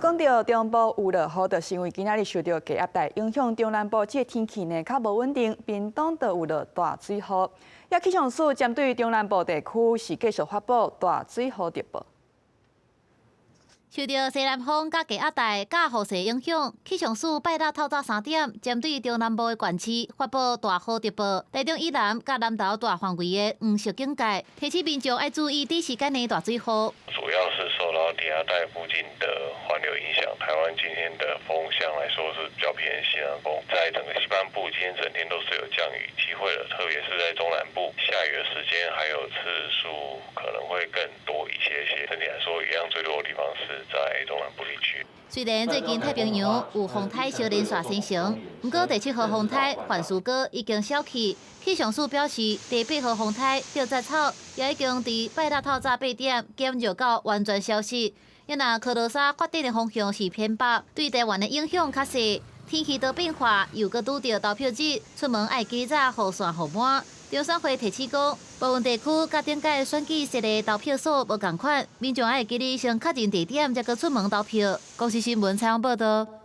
讲到中部有落雨，就是因为今仔日受到低压带影响，中南部这天气呢较无稳定，屏东就有落大水雨。也气象署针对中南部地区是继续发布大水雨特报。受到西南风甲低压带甲雨势影响，气象署拜六透早3点，针对中南部的县市发布大雨特报，台中以南甲南投大范围的黄色警戒，提醒民众要注意短时间内大水雨。主要是受到低压带附近的环流影响，台湾今天的风向来说是比较偏西南风，在整个西半部今天整天都是有降雨机会的，特别是在中南部下雨的时间还有次数可能会更多一些。整体来说，一样最多的地方是在中南部地区。虽然最近太平洋有风台小连续生成，不过第7号风台范苏哥已经消去。气象署表示，第8号风台吊在草也已经伫拜六透早8点减弱到完全消失。因那科罗莎发展的方向是偏北，对台湾的影响较细。天气多变化，又搁拄到投票日，出门爱记早雨伞雨满。中选会提醒讲，部分地区甲顶届选举设的投票所无同款，民众爱记得先确认地点，才搁出门投票。公司新闻采访报道。